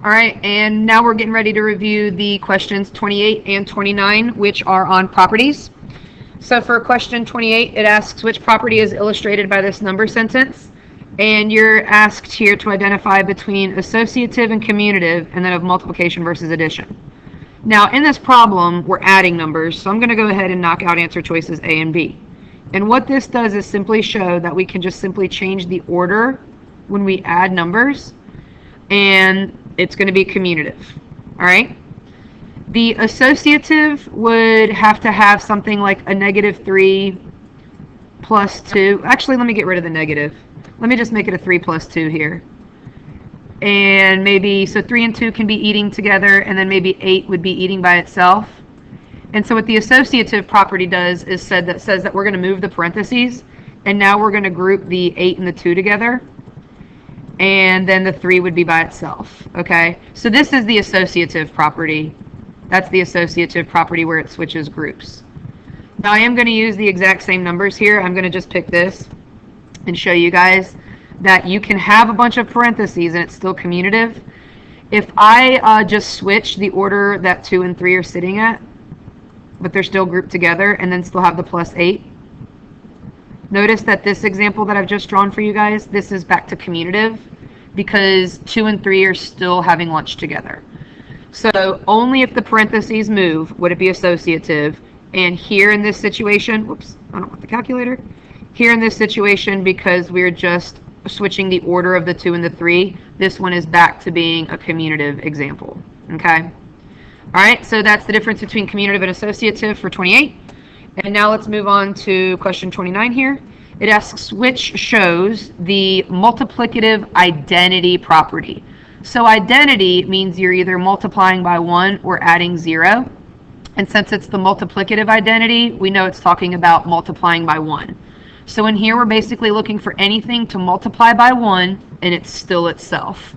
All right, and now we're getting ready to review the questions 28 and 29, which are on properties. So for question 28, it asks which property is illustrated by this number sentence, and you're asked here to identify between associative and commutative, and then of multiplication versus addition. Now in this problem, we're adding numbers, so I'm going to go ahead and knock out answer choices A and B. And what this does is simply show that we can just simply change the order when we add numbers, and it's going to be commutative. All right. The associative would have to have something like a -3 plus 2. Actually, let me get rid of the negative. Let me just make it a 3 plus 2 here. And maybe, so 3 and 2 can be eating together, and then maybe 8 would be eating by itself. And so what the associative property does is says that we're going to move the parentheses, and now we're going to group the 8 and the 2 together. And then the 3 would be by itself, okay? So this is the associative property. That's the associative property where it switches groups. Now I am going to use the exact same numbers here. I'm going to just pick this and show you guys that you can have a bunch of parentheses and it's still commutative. If I just switch the order that 2 and 3 are sitting at, but they're still grouped together, and then still have the plus 8, notice that this example that I've just drawn for you guys, this is back to commutative because 2 and 3 are still having lunch together. So only if the parentheses move would it be associative. And here in this situation, whoops, I don't want the calculator. Here in this situation, because we're just switching the order of the 2 and the 3, this one is back to being a commutative example. Okay? All right, so that's the difference between commutative and associative for 28. And now let's move on to question 29 here. It asks which shows the multiplicative identity property. So identity means you're either multiplying by 1 or adding 0. And since it's the multiplicative identity, we know it's talking about multiplying by 1. So in here, we're basically looking for anything to multiply by 1, and it's still itself.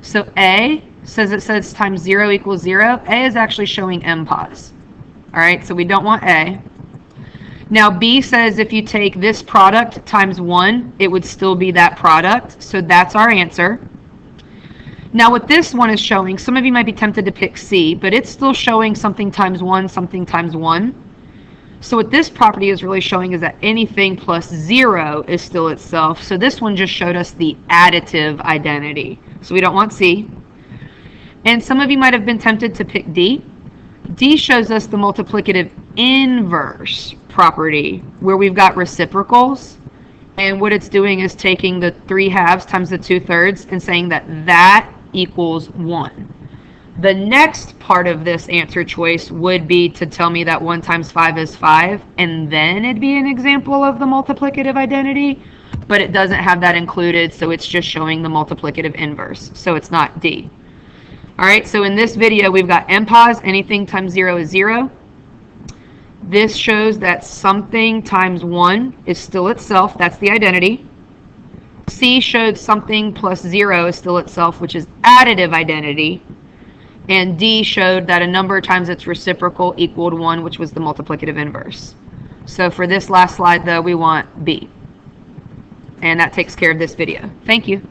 So A says times 0 equals 0. A is actually showing MPOS. All right, so we don't want A. Now B says if you take this product times 1, it would still be that product. So that's our answer. Now what this one is showing, some of you might be tempted to pick C, but it's still showing something times 1, something times 1. So what this property is really showing is that anything plus 0 is still itself. So this one just showed us the additive identity. So we don't want C. And some of you might have been tempted to pick D. D shows us the multiplicative inverse property where we've got reciprocals, and what it's doing is taking the 3/2 times the 2/3 and saying that that equals 1. The next part of this answer choice would be to tell me that 1 times 5 is 5, and then it'd be an example of the multiplicative identity, but it doesn't have that included, so it's just showing the multiplicative inverse, so it's not D. All right, so in this video, we've got MPOS, anything times 0 is 0. This shows that something times 1 is still itself, that's the identity. C showed something plus 0 is still itself, which is additive identity. And D showed that a number times its reciprocal equaled 1, which was the multiplicative inverse. So for this last slide, though, we want B. And that takes care of this video. Thank you.